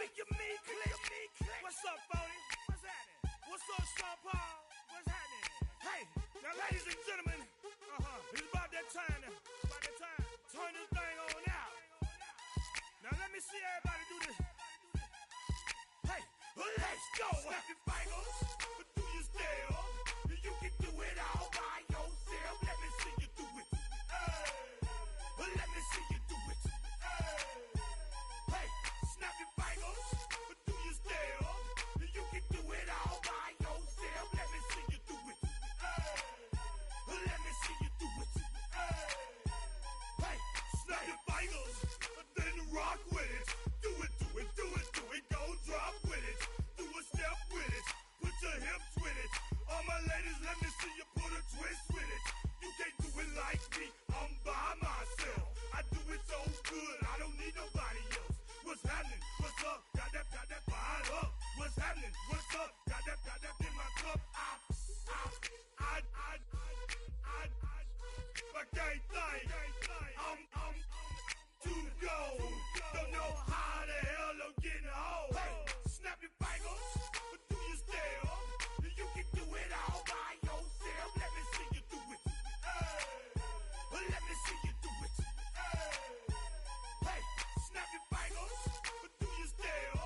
Pick your me click. What's up, Phony? What's happening? What's up, Sean Paul? What's happening? Hey, now, ladies and gentlemen, it's about that time. Turn this thing on out. Now, let me see everybody do this. Hey, let's go. Snap your fingers, but do you still? You can do it all by yourself. Let me see you do it. Let me see you do it. Hey, snap your fingers, but do you still? You can do it all by yourself. Let me see you do it. Let me see you do it. Hey, snap your fingers, then rock with it. Do it. Go drop with it. Do a step with it. Put your hips with it. All my ladies, let me see you put a twist with it. You can't do it like me. I'm by myself. I do it so good. I don't need nobody else. What's happening? What's up? Got that fired up. What's happening? What's up? Got that in my cup. I can't think. I'm too gold. Don't know how the hell I'm getting home. Hey, snap your fingers, but do you still? You can do it all by yourself. Let me see you do it. Let me see you do it. Hey, snap your fingers, but do you still?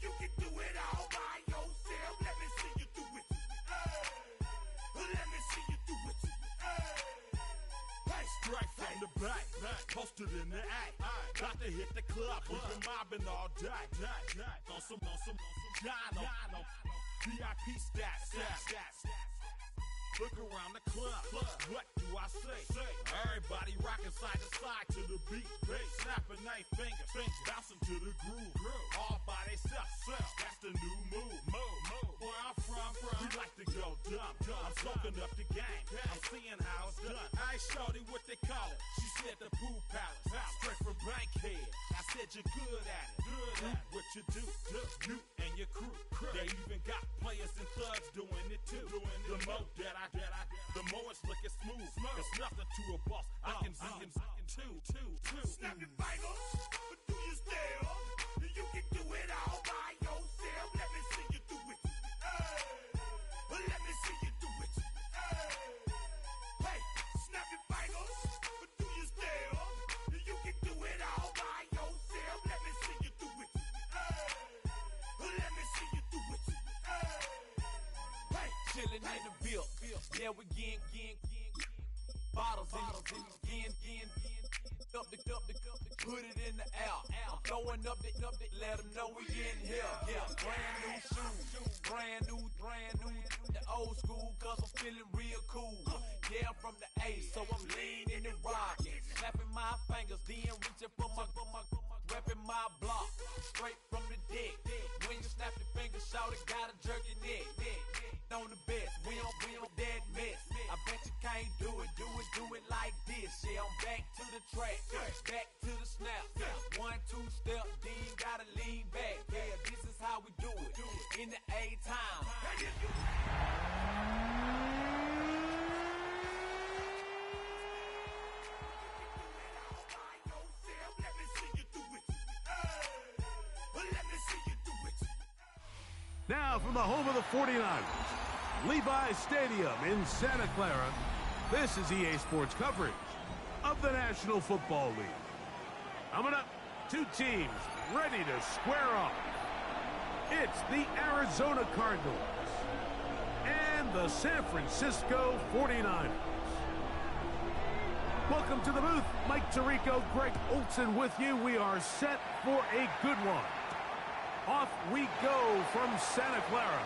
You can do it all by yourself. Let me see you do it. Let me see you do it. Hey, Straight from the back, posted in the act. Got to hit the club, we've been mobbing all day. On some Jono, VIP stats. Look around the club, what do I say? Everybody rocking side to side to the beat. Snapping their fingers, bouncing to the groove. All by themselves, that's the new move. Where I'm from, we like to go dumb. I'm soaking up the game, I'm seeing how it's done. I ain't shorty what they call it. She said the pool palace, straight from Bankhead. I said you're good at it. What you do, you and your crew. They even got players and thugs doing it too. The more that the more it's looking smooth. It's nothing to a boss. I can two. snap your fingers, but do you still? You can do it all by yourself. Let me see you do it. Let me see you do it. Hey, snap your fingers, but do you still? You can do it all by yourself. Let me see you do it. Let me see you do it. Hey, Chillin' in the bill. Yeah, we getting bottles in up the put it in the air. I'm throwing up the let them know we in here. Yeah, brand new shoes, brand new. The old school, cause I'm feeling real cool. Yeah, I'm from the A, so I'm leaning and rocking. Snapping my fingers, then reaching for my repping my block. Straight from the deck. When you snap your fingers, shout it, gotta jerk your neck. On the best, we don't that mess. I bet you can't do it like this. Yeah, I'm back to the track, back to the snap. 1, 2 step, then gotta lean back. Yeah, this is how we do it in the A-time. Now from the home of the 49ers, Levi's Stadium in Santa Clara, this is EA Sports coverage of the National Football League. Coming up, two teams ready to square off. It's the Arizona Cardinals and the San Francisco 49ers. Welcome to the booth. Mike Tirico, Greg Olson with you. We are set for a good one. Off we go from Santa Clara.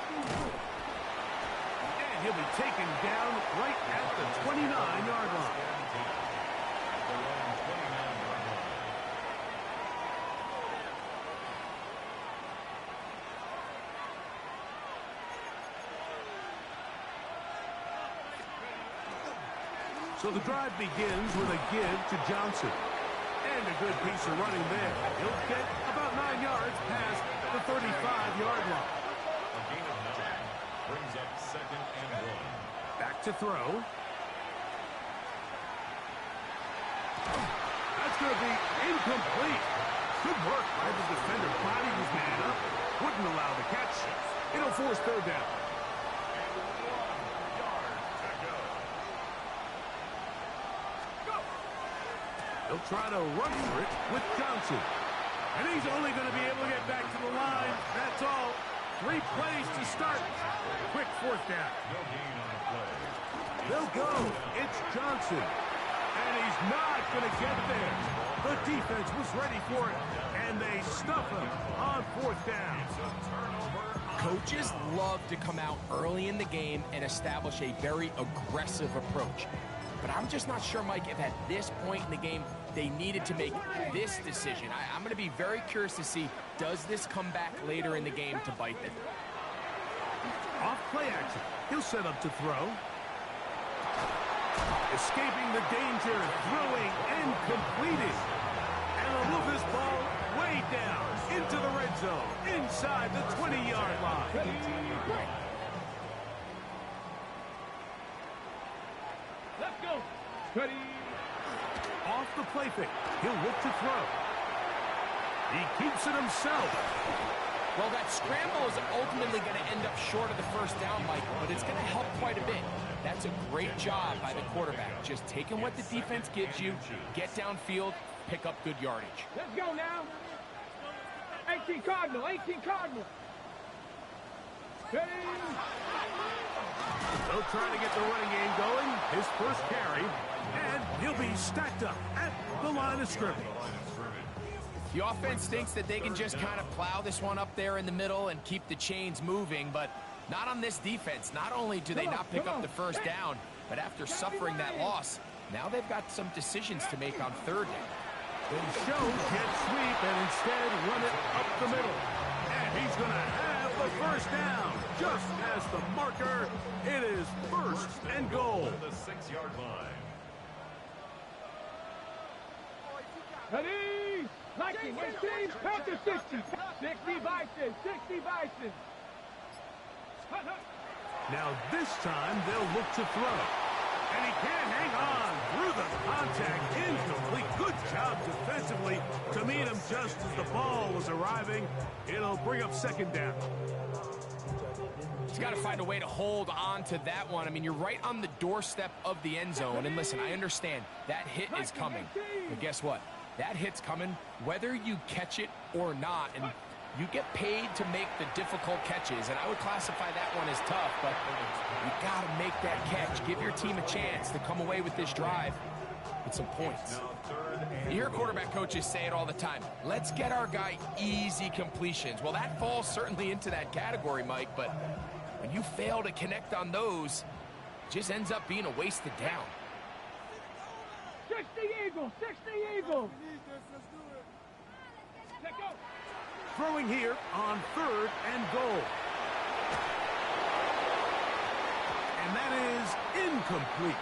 And he'll be taken down right at the 29-yard line. So the drive begins with a give to Johnson. And a good piece of running there. He'll get about 9 yards past the 35-yard line. A gain of 9 brings up 2nd and 1. Back to throw. That's going to be incomplete. Good work by the defender. Body was man up. Wouldn't allow the catch. It'll force third down. He'll try to run for it with Johnson. And he's only going to be able to get back to the line. That's all. 3 plays to start. Quick fourth down. No gain on the play. They'll go. It's Johnson. And he's not going to get there. The defense was ready for it. And they stuff him on fourth down. Coaches love to come out early in the game and establish a very aggressive approach. But I'm just not sure, Mike, if at this point in the game they needed to make this decision. I'm going to be very curious to see, does this come back later in the game to bite them? Off play action. He'll set up to throw. Escaping the danger, throwing and completing. And he'll move this ball way down into the red zone, inside the 20-yard line. Let's go. Ready. Off the play fake. He'll look to throw. He keeps it himself. Well, that scramble is ultimately going to end up short of the first down, Mike, but it's going to help quite a bit. That's a great job by the quarterback. Just taking what the defense gives you, get downfield, pick up good yardage. Let's go now. 18 Cardinal, 18 Cardinal. Ready. They'll try to get the running game going. His first carry. And he'll be stacked up at the line of scrimmage. The offense thinks that they can just kind of plow this one up there in the middle and keep the chains moving, but not on this defense. Not only do they not pick up the first down, but after suffering that loss, now they've got some decisions to make on third down. They show jet sweep and instead run it up the middle. And he's going to have the first down. Just as the marker, it is first and goal. The 6-yard line. Ready. 19, 18, Panther 60. 60 Bison, 60 Bison. Now this time they'll look to throw. And he can't hang on through the contact. Incomplete. Good job defensively to meet him just as the ball was arriving. It'll bring up second down. He's got to find a way to hold on to that one. I mean, you're right on the doorstep of the end zone. And listen, I understand that hit is coming. But guess what? That hit's coming whether you catch it or not. And you get paid to make the difficult catches. And I would classify that one as tough. But you got to make that catch. Give your team a chance to come away with this drive with some points. You hear quarterback coaches say it all the time. Let's get our guy easy completions. Well, that falls certainly into that category, Mike. But when you fail to connect on those, it just ends up being a wasted down. 60 Eagles, 60 Eagles. Throwing here on third and goal. And that is incomplete.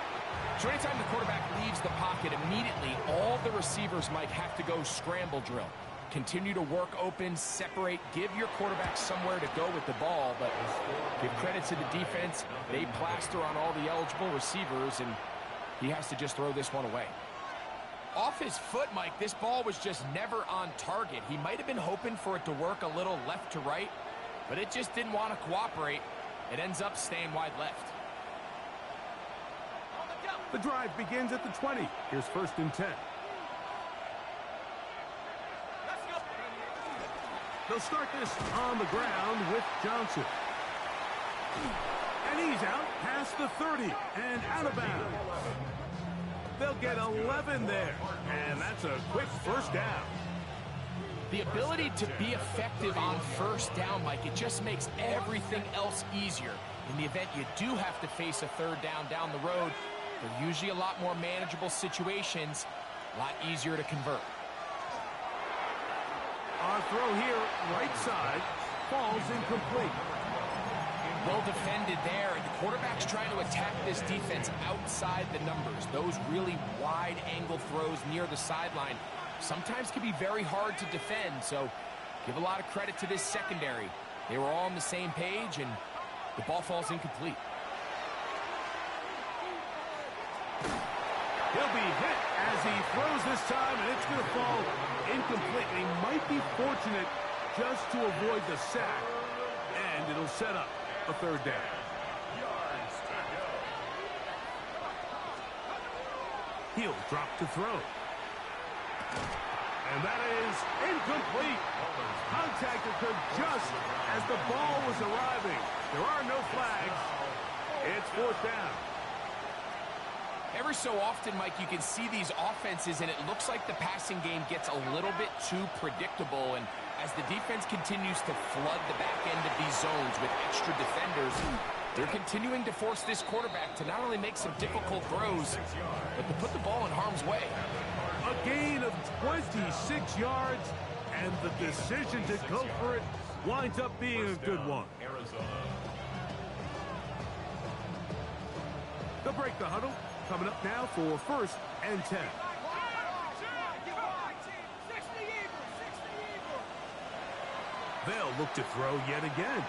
So anytime the quarterback leaves the pocket, immediately all the receivers might have to go scramble drill. Continue to work open, separate, give your quarterback somewhere to go with the ball, but give credit to the defense. They plaster on all the eligible receivers, and he has to just throw this one away. Off his foot, Mike, this ball was just never on target. He might have been hoping for it to work a little left to right, but it just didn't want to cooperate. It ends up staying wide left. The drive begins at the 20. Here's first and 10. They'll start this on the ground with Johnson. And he's out past the 30 and out of bounds. They'll get 11 there, and that's a quick first down. The ability to be effective on first down, Mike, it just makes everything else easier. In the event you do have to face a third down the road, they're usually a lot more manageable situations, a lot easier to convert. Our throw here, right side, falls incomplete. Well defended there, and the quarterback's trying to attack this defense outside the numbers. Those really wide angle throws near the sideline sometimes can be very hard to defend, so give a lot of credit to this secondary. They were all on the same page, and the ball falls incomplete. He'll be hit as he throws this time, and it's going to fall incomplete. He might be fortunate just to avoid the sack, and it'll set up a third down. He'll drop to throw. And that is incomplete. Contact occurred just as the ball was arriving. There are no flags. It's fourth down. Every so often, Mike, you can see these offenses, and it looks like the passing game gets a little bit too predictable. And as the defense continues to flood the back end of these zones with extra defenders, they're continuing to force this quarterback to not only make some difficult throws, but to put the ball in harm's way. A gain of 26 yards, and the decision to go for it winds up being a good one. They'll break the huddle. Coming up now for first and 10. They'll look to throw yet again.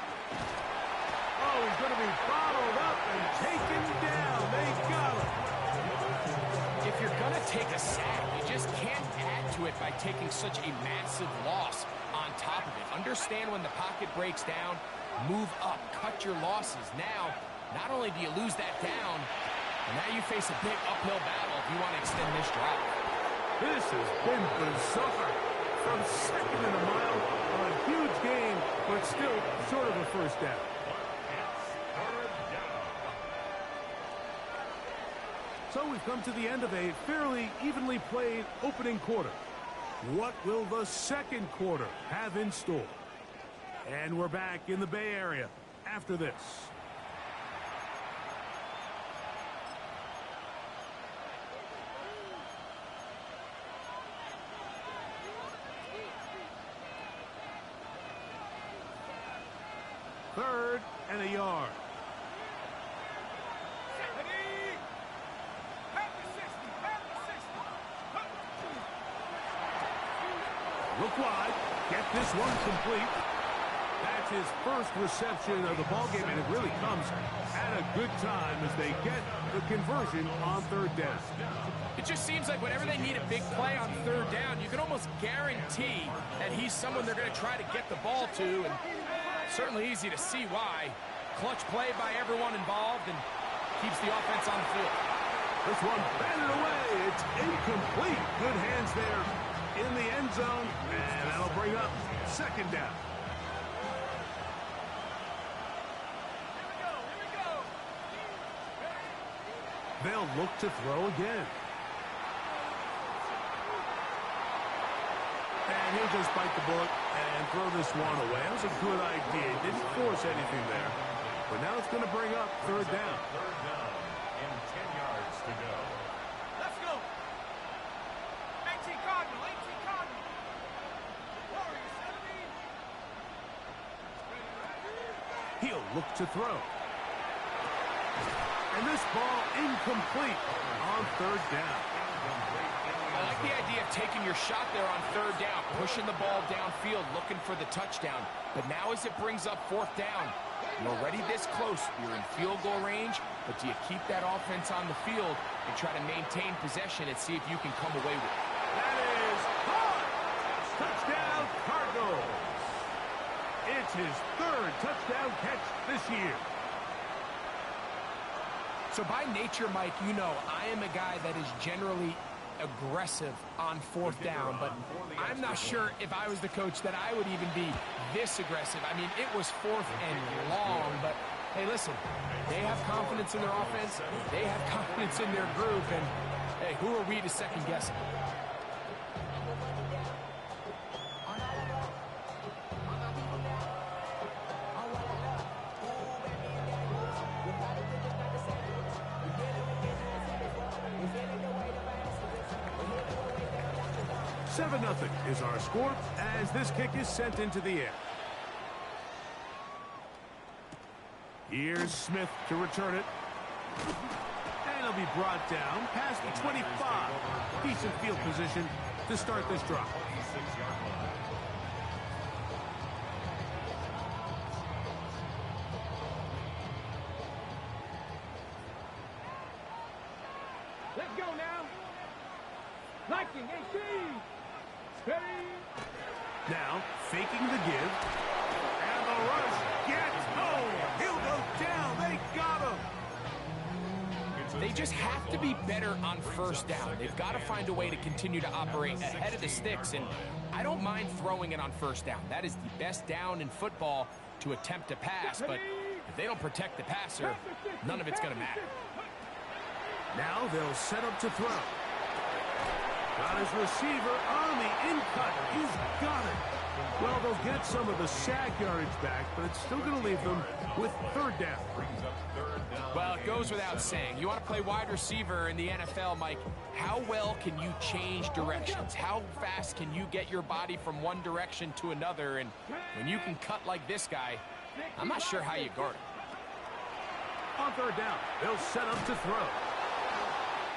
Oh, he's going to be bottled up and taken down. They got him. If you're going to take a sack, you just can't add to it by taking such a massive loss on top of it. Understand when the pocket breaks down, move up, cut your losses. Now, not only do you lose that down, and now you face a big uphill battle if you want to extend this drive. This has been bizarre. From second and a mile, a huge gain, but still sort of a first down. So we've come to the end of a fairly evenly played opening quarter. What will the second quarter have in store? And we're back in the Bay Area after this. Third and a yard. Look wide. Get this one complete. That's his first reception of the ballgame, and it really comes at a good time as they get the conversion on third down. It just seems like whenever they need a big play on third down, you can almost guarantee that he's someone they're going to try to get the ball to, and certainly easy to see why. Clutch play by everyone involved and keeps the offense on the field. This one batted away. It's incomplete. Good hands there in the end zone, and that'll bring up second down. They'll look to throw again. And he'll just bite the bullet and throw this one away. That was a good idea. Didn't force anything there. But now it's going to bring up third down. Third down and 10 yards to go. Let's go. 18 Cardinal, 18 Cardinal. Warriors, 17. He'll look to throw. And this ball incomplete on third down. I like the idea of taking your shot there on third down, pushing the ball downfield, looking for the touchdown. But now as it brings up fourth down, you're already this close. You're in field goal range, but do you keep that offense on the field and try to maintain possession and see if you can come away with it? That is caught. Touchdown, Cardinals. It's his third touchdown catch this year. So by nature, Mike, you know I am a guy that is generally aggressive on fourth down, but I'm not sure if I was the coach that I would even be this aggressive. I mean, it was fourth and long, but hey, listen, they have confidence in their offense, they have confidence in their group, and hey, who are we to second guess it? Seven 0 is our score as this kick is sent into the air. Here's Smith to return it. And it'll be brought down past the 25. Decent field position to start this drive. Let's go now. Now, faking the give. And the rush gets home. He'll go down. They got him. They just have to be better on first down. They've got to find a way to continue to operate ahead of the sticks, and I don't mind throwing it on first down. That is the best down in football to attempt to pass, but if they don't protect the passer, none of it's going to matter. Now they'll set up to throw. Got his receiver on the in-cut. He's got it. Well, they'll get some of the sack yardage back, but it's still going to leave them with third down. Well, it goes without saying. You want to play wide receiver in the NFL, Mike, how well can you change directions? How fast can you get your body from one direction to another? And when you can cut like this guy, I'm not sure how you guard it. On third down, they'll set up to throw.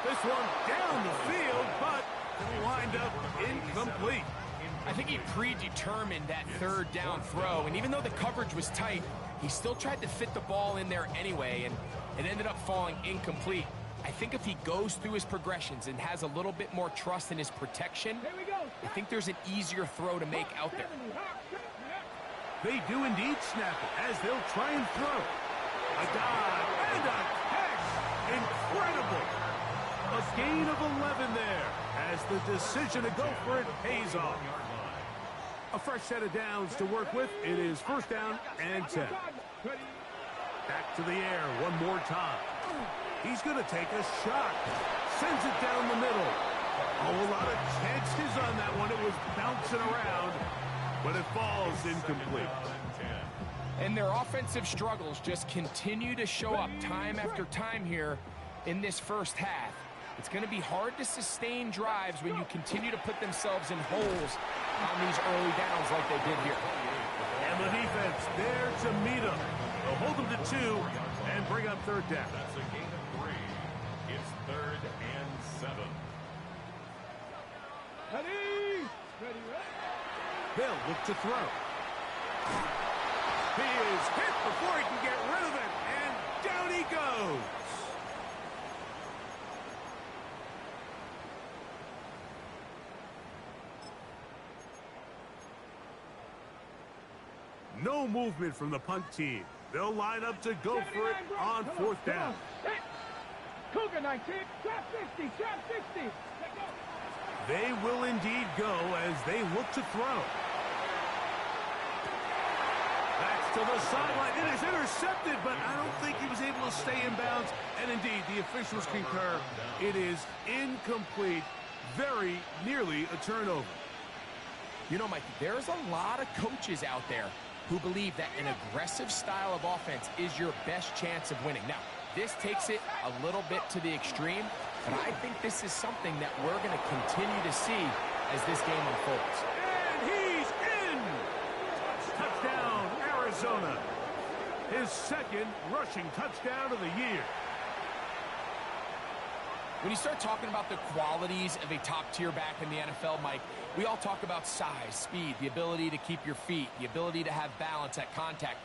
This one down the field, but it'll wind up incomplete. I think he predetermined that third down throw, and even though the coverage was tight, he still tried to fit the ball in there anyway, and it ended up falling incomplete. I think if he goes through his progressions and has a little bit more trust in his protection, I think there's an easier throw to make out there. They do indeed snap it as they'll try and throw. A dive and a catch. Incredible. A gain of 11 there as the decision to go for it pays off. A fresh set of downs to work with. It is first down and 10. Back to the air one more time. He's going to take a shot. Sends it down the middle. Oh, a lot of chances on that one. It was bouncing around, but it falls incomplete. And their offensive struggles just continue to show up time after time here in this first half. It's going to be hard to sustain drives when you continue to put themselves in holes on these early downs like they did here. And the defense there to meet them. They'll hold them to 2 and bring up third down. That's a gain of 3. It's 3rd and 7. They'll look to throw. He is hit before he can get rid of it, and down he goes. No movement from the punt team. They'll line up to go for it on fourth down. Cougar 19, trap 60, trap 60. They will indeed go as they look to throw. That's to the sideline. It is intercepted, but I don't think he was able to stay in bounds. And indeed, the officials concur. It is incomplete. Very nearly a turnover. You know, Mike, there's a lot of coaches out there who believe that an aggressive style of offense is your best chance of winning. Now, this takes it a little bit to the extreme, but I think this is something that we're going to continue to see as this game unfolds. And he's in! Touchdown, Arizona. His second rushing touchdown of the year. When you start talking about the qualities of a top-tier back in the NFL, Mike, we all talk about size, speed, the ability to keep your feet, the ability to have balance at contact.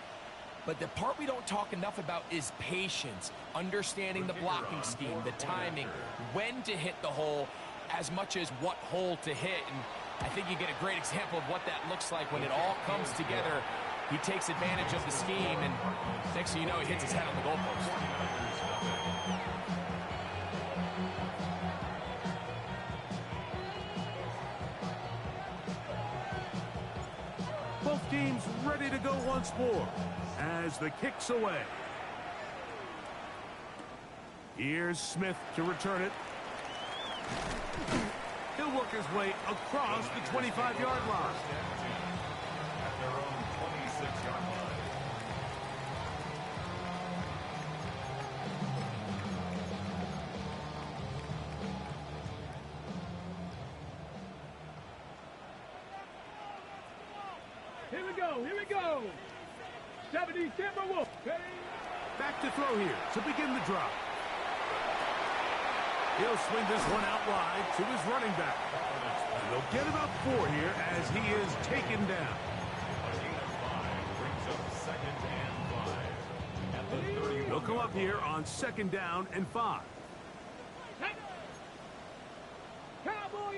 But the part we don't talk enough about is patience, understanding the blocking scheme, the timing, when to hit the hole, as much as what hole to hit. And I think you get a great example of what that looks like when it all comes together. He takes advantage of the scheme, and next thing you know, he hits his head on the goalpost. Both teams ready to go once more as the kick's away. Here's Smith to return it. He'll work his way across the 25-yard line. At their own 26-yard line. Here we go. 70 Timberwolves. Back to throw here to begin the drive. He'll swing this one out wide to his running back. And they'll get about 4 here as he is taken down. A gain of 5 brings up 2nd and 5. At the 31. They'll come up here on 2nd down and 5. Cowboy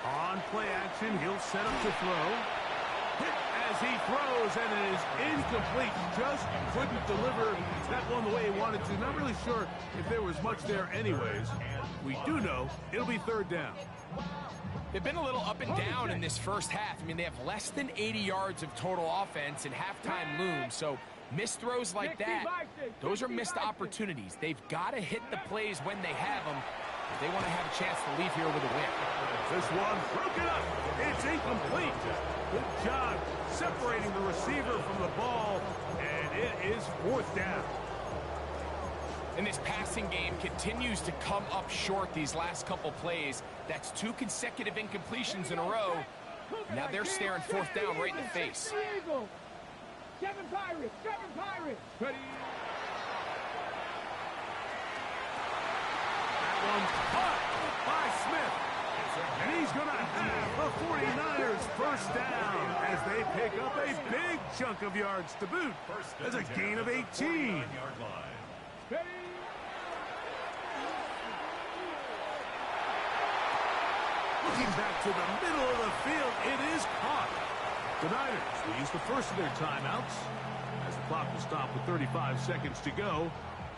On play action, he'll set up to throw. As he throws, and it is incomplete. Just couldn't deliver that one the way he wanted to. Not really sure if there was much there anyways. We do know it'll be third down. They've been a little up and down in this first half. I mean, they have less than 80 yards of total offense and halftime looms. So missed throws like that, those are missed opportunities. They've got to hit the plays when they have them if they want to have a chance to leave here with a win. This one broken up. It's incomplete. Good job separating the receiver from the ball, and it is fourth down. And this passing game continues to come up short these last couple plays. That's 2 consecutive incompletions in a row. Now they're staring fourth down right in the face. Seven Pirates! Ready? That one's caught by Smith. And he's going to have the 49ers first down as they pick up a big chunk of yards to boot. That's a gain of 18. Looking back to the middle of the field, it is caught. The Niners will use the first of their timeouts as the clock will stop with 35 seconds to go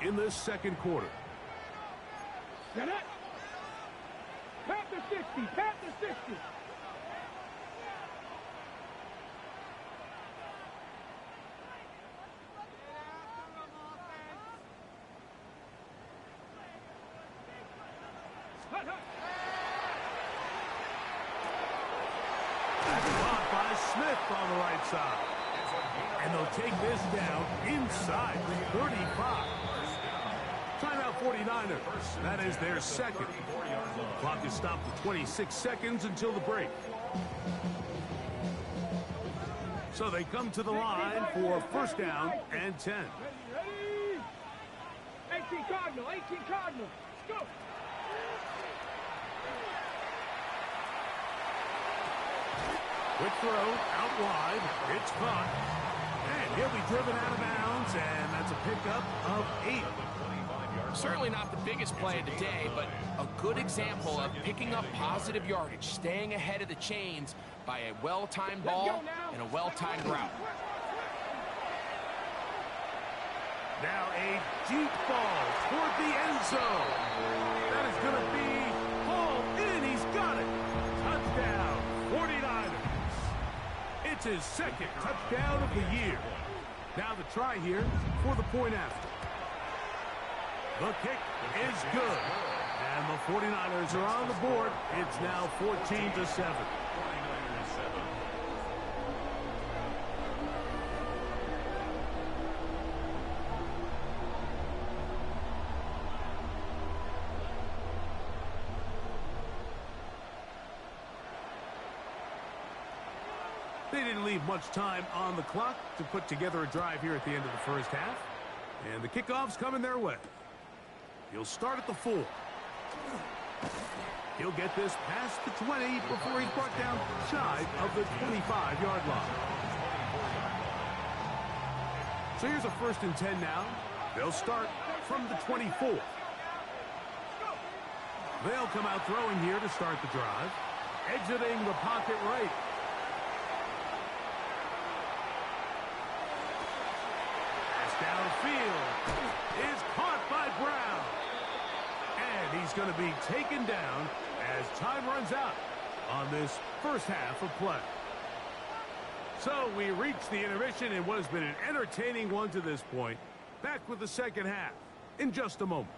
in this second quarter. Get it! Panther 60! Panther 60! Caught by Smith on the right side. And they'll take this down inside the 35. Timeout 49ers. That is their second. Clock is stopped at 26 seconds until the break. So they come to the line for first down and 10. Ready? 18 Cardinal! 18 Cardinal! Go! Quick throw out wide. It's caught. And he'll be driven out of bounds, and that's a pickup of 8. Certainly not the biggest play of the day, but a good example of picking up positive yardage, staying ahead of the chains by a well-timed ball and a well-timed route. Now a deep ball toward the end zone. That is going to be hauled in. He's got it. Touchdown, 49ers. It's his second touchdown of the year. Now the try here for the point after. The kick is good. And the 49ers are on the board. It's now 14-7. They didn't leave much time on the clock to put together a drive here at the end of the first half. And the kickoff's coming their way. He'll start at the 4. He'll get this past the 20 before he's brought down shy of the 25-yard line. So here's a 1st and 10 now. They'll start from the 24. They'll come out throwing here to start the drive. Exiting the pocket right. Downfield is caught by Brown. And he's going to be taken down as time runs out on this first half of play. So we reach the intermission in what has been an entertaining one to this point. Back with the second half in just a moment.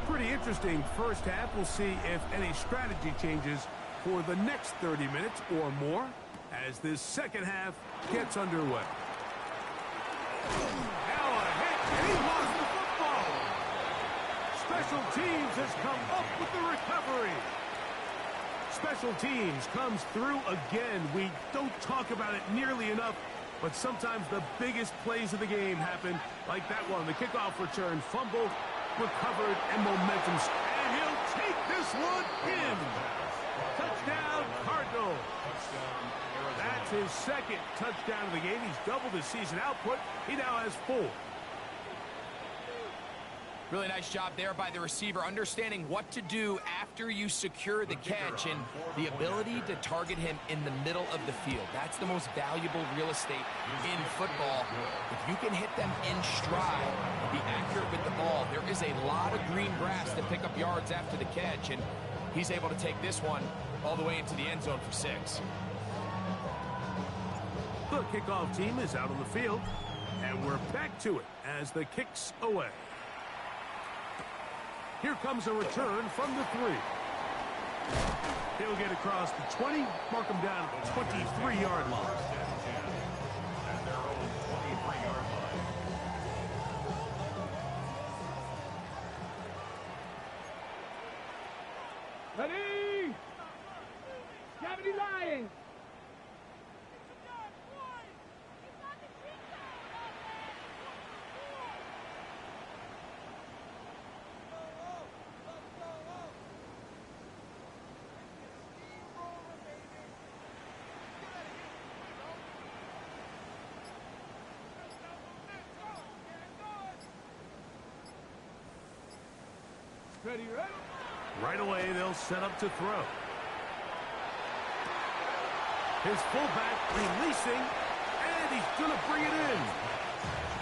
Pretty interesting first half. We'll see if any strategy changes for the next 30 minutes or more as this second half gets underway. Now a hit, and he lost the football. Special teams has come up with the recovery. Special teams comes through again. We don't talk about it nearly enough, but sometimes the biggest plays of the game happen like that one. The kickoff return, fumble, recovered, and momentum. And he'll take this one in. Touchdown, Cardinals. That's his second touchdown of the game. He's doubled his season output. He now has 4. Really nice job there by the receiver, understanding what to do after you secure the catch and the ability to target him in the middle of the field. That's the most valuable real estate in football. If you can hit them in stride and be accurate with the ball, there is a lot of green grass to pick up yards after the catch, and he's able to take this one all the way into the end zone for 6. The kickoff team is out on the field, and we're back to it as the kick's away. Here comes a return from the 3. He'll get across the 20, mark him down at the 23-yard line. At their own 23-yard line. Ready? Gravity Lions. Ready, ready? Right away, they'll set up to throw. His fullback releasing, and he's going to bring it in.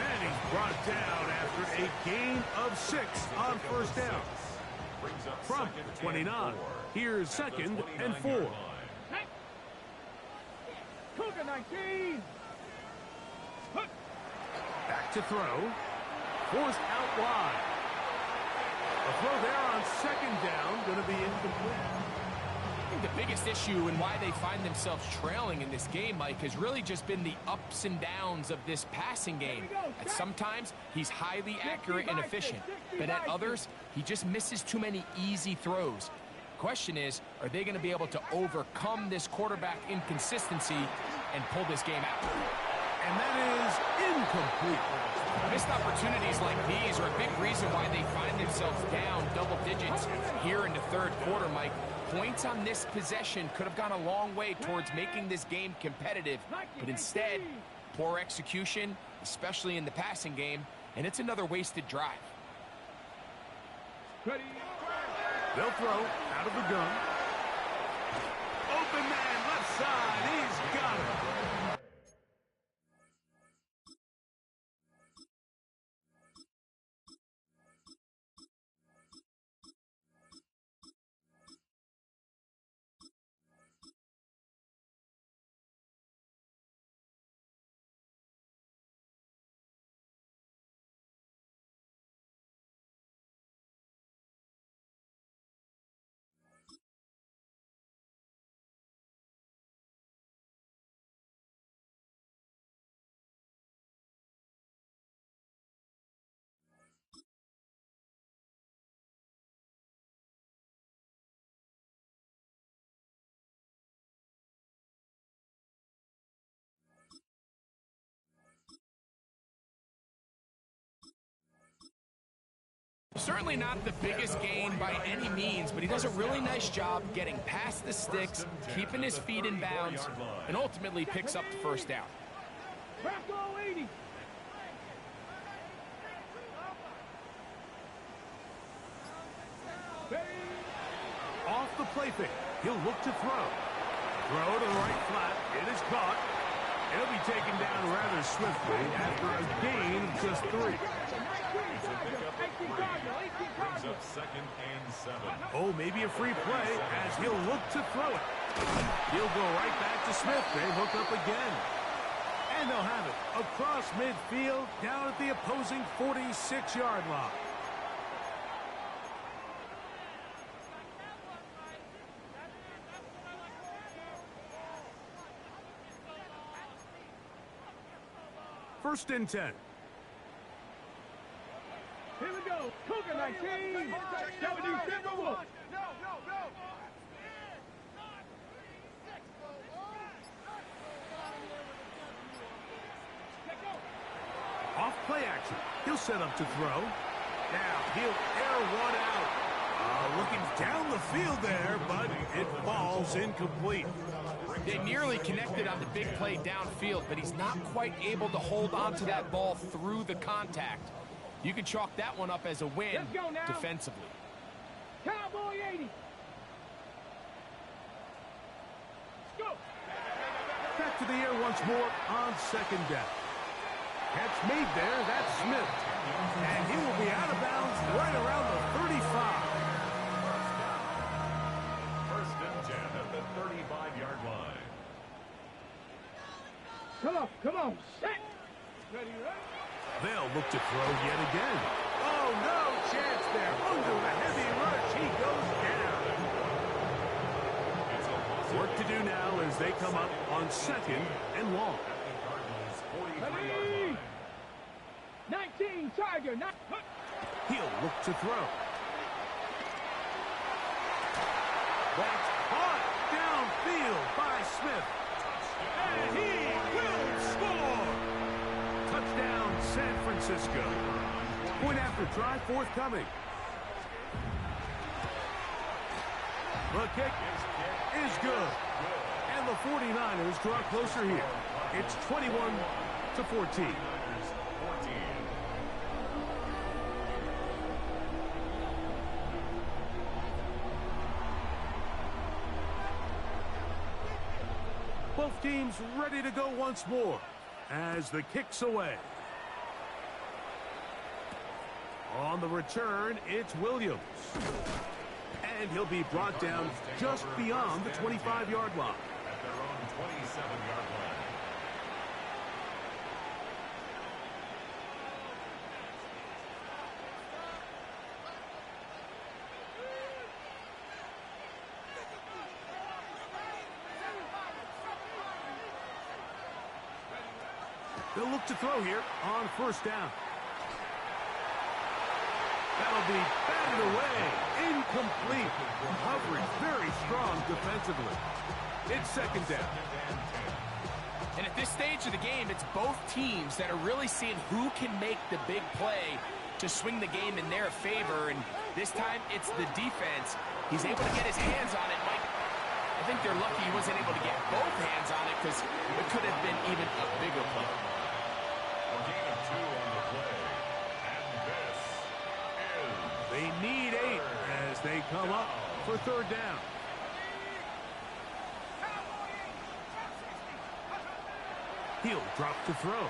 And he's brought down after a gain of 6 on first down. From 29, here's 2nd and 4. Cougar 19. Back to throw. Forced out wide. A throw there on 2nd down, going to be incomplete. I think the biggest issue and why they find themselves trailing in this game, Mike, has really just been the ups and downs of this passing game. At sometimes, he's highly accurate and efficient, but at others, he just misses too many easy throws. Question is, are they going to be able to overcome this quarterback inconsistency and pull this game out? And that is incomplete. Missed opportunities like these are a big reason why they find themselves down double digits here in the 3rd quarter, Mike. Points on this possession could have gone a long way towards making this game competitive, but instead, poor execution, especially in the passing game, and it's another wasted drive. Ready? They'll throw out of the gun. Open man, left side, he's got it. Certainly not the biggest gain by any means, but he does a really nice job getting past the sticks, keeping his feet in bounds, and ultimately picks up the first down. Bracco 80. Off the play fake, he'll look to throw. Throw to the right flat, it is caught. It'll be taken down rather swiftly after a gain of just 3. Brings up 2nd and 7. Oh, maybe a free play as he'll look to throw it. He'll go right back to Smith. They hook up again. And they'll have it across midfield down at the opposing 46-yard line. First and 10. Here we go. Cougar 19. W. Off play action. He'll set up to throw. Now he'll air one out. Looking down the field there, but It falls incomplete. They nearly connected on the big play downfield, but he's not quite able to hold on to that ball through the contact. You can chalk that one up as a win defensively. Cowboy 80. Go. Back to the air once more on second down. Catch made there. That's Smith. And he will be out of bounds right around the 35. First and 10 at the 35-yard line. Come on, set. Ready, right? They'll look to throw yet again. Oh, no chance there. Under a heavy rush, he goes down. Work to do now as they come up on second and long. At the Cardinals' 43-yard line. 19, Tiger. He'll look to throw. That's caught downfield by Smith. And he will score. Touchdown, San Francisco. Point after try forthcoming. The kick is good. And the 49ers draw closer here. It's 21-14. Both teams ready to go once more as the kick's away. On the return, it's Williams. And he'll be brought down just beyond the 25-yard line. At their own 27-yard line. They'll look to throw here on first down. That'll be batted away. Incomplete. Coverage very strong defensively. It's second down. And at this stage of the game, it's both teams that are really seeing who can make the big play to swing the game in their favor. And this time, it's the defense. He's able to get his hands on it, Mike. I think they're lucky he wasn't able to get both hands on it because it could have been even a bigger play. A gain of 2 on the play. And this is... They need 8 as they come up for third down. He'll drop to throw.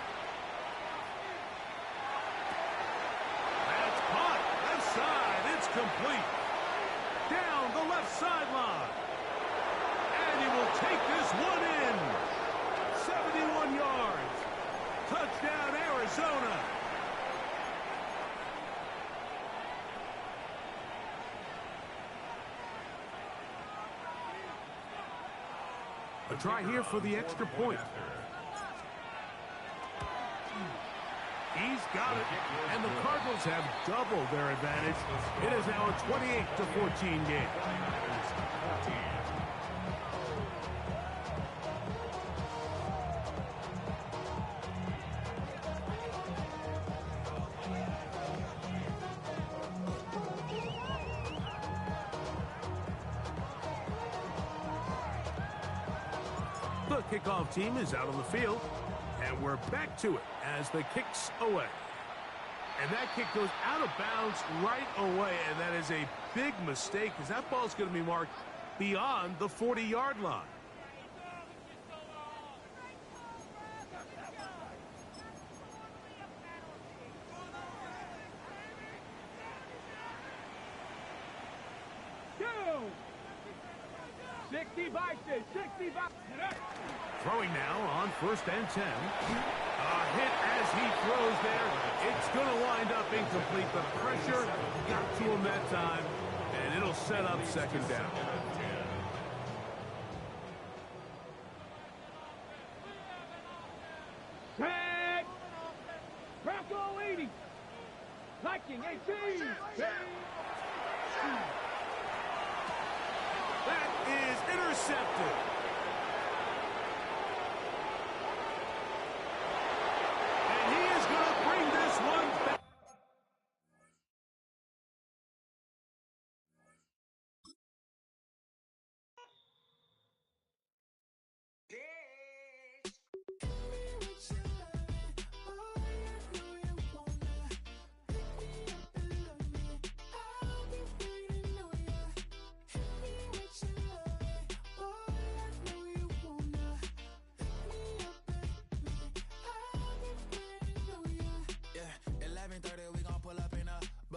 That's caught. Left side. It's complete. Down the left sideline. And he will take this one in. 71 yards. Touchdown, Arizona. A try here for the extra point. He's got it, and the Cardinals have doubled their advantage. It is now a 28-14 game. The kickoff team is out on the field, and we're back to it as the kick's away. And that kick goes out of bounds right away, and that is a big mistake because that ball's going to be marked beyond the 40-yard line. Go! 60 by 60 by... Throwing now on first and 10. A hit as he throws there. It's going to wind up incomplete. The pressure got to him that time, and it'll set up second down. Tag! Bronco 80! Viking 18! That is intercepted.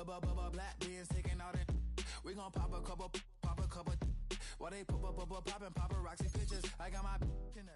Black beans taking all that. We gon' pop a couple. While they poppin' paparazzi pictures. I got my in that.